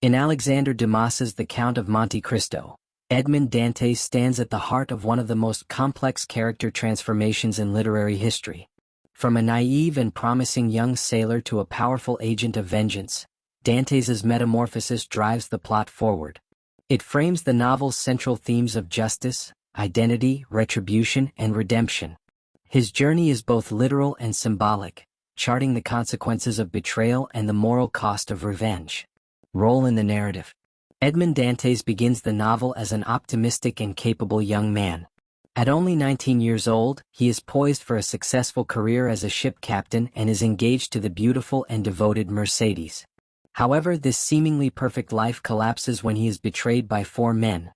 In Alexandre Dumas's The Count of Monte Cristo, Edmond Dantès stands at the heart of one of the most complex character transformations in literary history. From a naive and promising young sailor to a powerful agent of vengeance, Dantès' metamorphosis drives the plot forward. It frames the novel's central themes of justice, identity, retribution, and redemption. His journey is both literal and symbolic, charting the consequences of betrayal and the moral cost of revenge. Role in the narrative. Edmond Dantès begins the novel as an optimistic and capable young man. At only 19 years old, he is poised for a successful career as a ship captain and is engaged to the beautiful and devoted Mercedes. However, this seemingly perfect life collapses when he is betrayed by four men: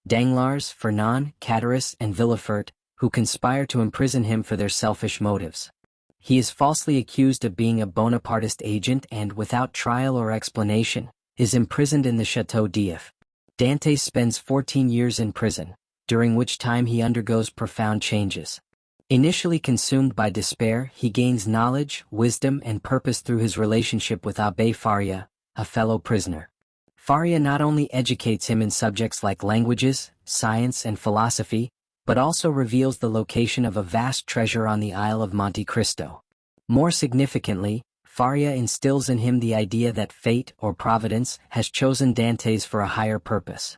Danglars, Fernand, Cadaris, and Villefort, who conspire to imprison him for their selfish motives. He is falsely accused of being a Bonapartist agent and, without trial or explanation, is imprisoned in the Château d'If. Dantès spends 14 years in prison, during which time he undergoes profound changes. Initially consumed by despair, he gains knowledge, wisdom, and purpose through his relationship with Abbé Faria, a fellow prisoner. Faria not only educates him in subjects like languages, science, and philosophy, but also reveals the location of a vast treasure on the Isle of Monte Cristo. More significantly, Faria instills in him the idea that fate, or providence, has chosen Dantès for a higher purpose.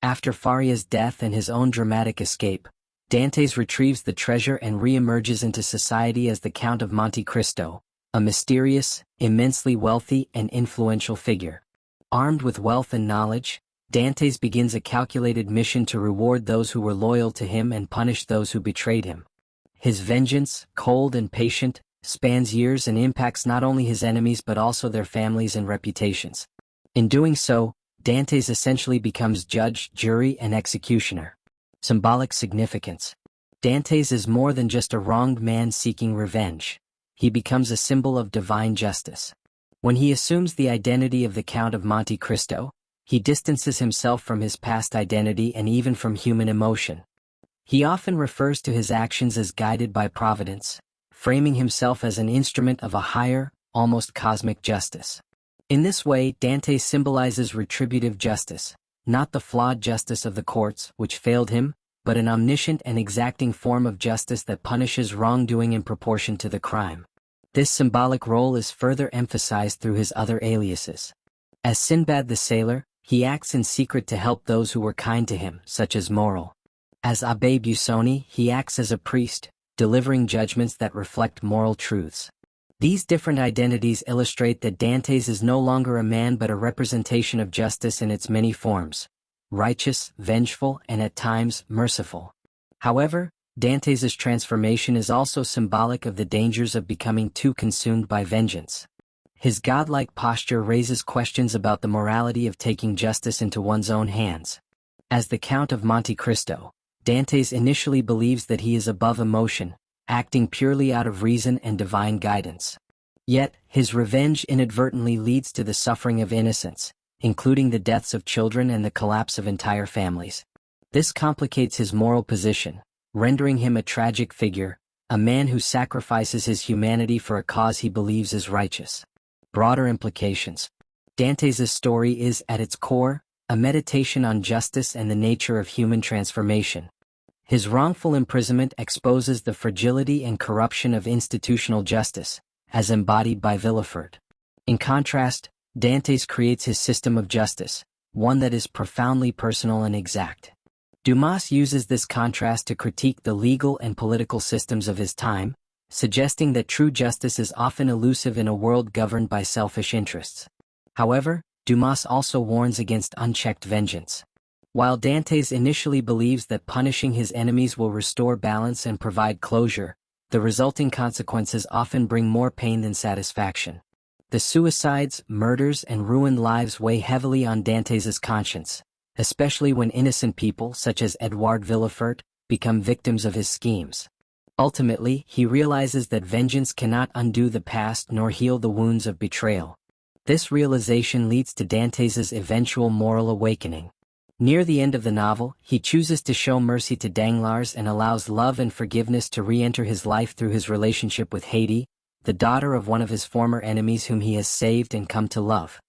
After Faria's death and his own dramatic escape, Dantès retrieves the treasure and re-emerges into society as the Count of Monte Cristo, a mysterious, immensely wealthy, and influential figure. Armed with wealth and knowledge, Dantès begins a calculated mission to reward those who were loyal to him and punish those who betrayed him. His vengeance, cold and patient, spans years and impacts not only his enemies but also their families and reputations. In doing so, Dantès essentially becomes judge, jury, and executioner. Symbolic significance. Dantès is more than just a wronged man seeking revenge. He becomes a symbol of divine justice. When he assumes the identity of the Count of Monte Cristo, he distances himself from his past identity and even from human emotion. He often refers to his actions as guided by providence, framing himself as an instrument of a higher, almost cosmic justice. In this way, Dantès symbolizes retributive justice, not the flawed justice of the courts, which failed him, but an omniscient and exacting form of justice that punishes wrongdoing in proportion to the crime. This symbolic role is further emphasized through his other aliases. As Sinbad the Sailor, he acts in secret to help those who were kind to him, such as Morel. As Abbé Busoni, he acts as a priest, delivering judgments that reflect moral truths. These different identities illustrate that Dantès is no longer a man but a representation of justice in its many forms: righteous, vengeful, and at times, merciful. However, Dantès' transformation is also symbolic of the dangers of becoming too consumed by vengeance. His godlike posture raises questions about the morality of taking justice into one's own hands. As the Count of Monte Cristo, Dantès initially believes that he is above emotion, acting purely out of reason and divine guidance. Yet, his revenge inadvertently leads to the suffering of innocents, including the deaths of children and the collapse of entire families. This complicates his moral position, rendering him a tragic figure, a man who sacrifices his humanity for a cause he believes is righteous. Broader implications. Dantès' story is, at its core, a meditation on justice and the nature of human transformation. His wrongful imprisonment exposes the fragility and corruption of institutional justice, as embodied by Villefort. In contrast, Dantès creates his system of justice, one that is profoundly personal and exact. Dumas uses this contrast to critique the legal and political systems of his time, suggesting that true justice is often elusive in a world governed by selfish interests. However, Dumas also warns against unchecked vengeance. While Dantès initially believes that punishing his enemies will restore balance and provide closure, the resulting consequences often bring more pain than satisfaction. The suicides, murders, and ruined lives weigh heavily on Dantès' conscience, especially when innocent people, such as Edouard Villefort, become victims of his schemes. Ultimately, he realizes that vengeance cannot undo the past nor heal the wounds of betrayal. This realization leads to Dantès' eventual moral awakening. Near the end of the novel, he chooses to show mercy to Danglars and allows love and forgiveness to re-enter his life through his relationship with Haydée, the daughter of one of his former enemies whom he has saved and come to love.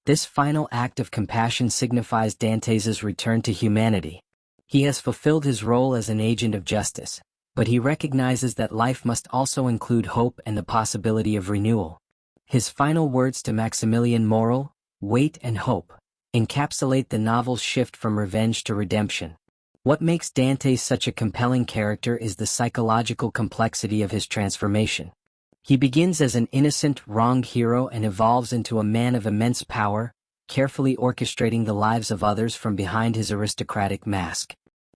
This final act of compassion signifies Dantès' return to humanity. He has fulfilled his role as an agent of justice, but he recognizes that life must also include hope and the possibility of renewal. His final words to Maximilien Morel, "Wait and hope," encapsulate the novel's shift from revenge to redemption. What makes Dantès such a compelling character is the psychological complexity of his transformation. He begins as an innocent, wronged hero and evolves into a man of immense power, carefully orchestrating the lives of others from behind his aristocratic mask.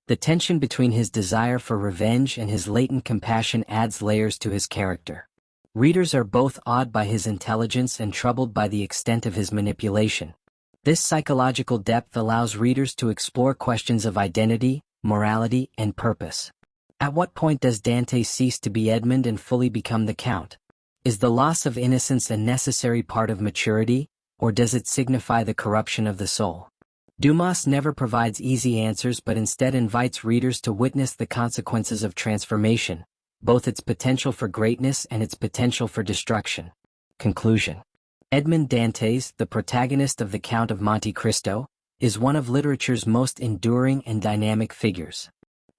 The tension between his desire for revenge and his latent compassion adds layers to his character. Readers are both awed by his intelligence and troubled by the extent of his manipulation. This psychological depth allows readers to explore questions of identity, morality, and purpose. At what point does Dantès cease to be Edmond and fully become the Count? Is the loss of innocence a necessary part of maturity, or does it signify the corruption of the soul? Dumas never provides easy answers but instead invites readers to witness the consequences of transformation, both its potential for greatness and its potential for destruction. Conclusion. Edmond Dantès, the protagonist of the Count of Monte Cristo, is one of literature's most enduring and dynamic figures.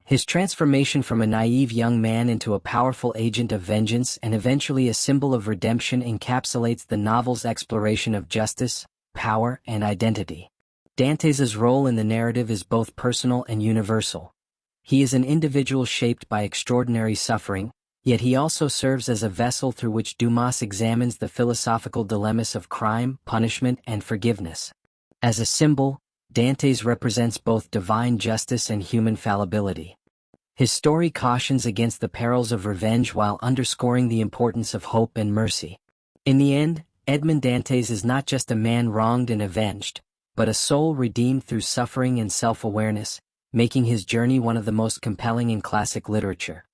His transformation from a naive young man into a powerful agent of vengeance and eventually a symbol of redemption encapsulates the novel's exploration of justice, power, and identity. Dantès' role in the narrative is both personal and universal. He is an individual shaped by extraordinary suffering, yet he also serves as a vessel through which Dumas examines the philosophical dilemmas of crime, punishment, and forgiveness. As a symbol, Dantès represents both divine justice and human fallibility. His story cautions against the perils of revenge while underscoring the importance of hope and mercy. In the end, Edmond Dantès is not just a man wronged and avenged, but a soul redeemed through suffering and self-awareness, making his journey one of the most compelling in classic literature.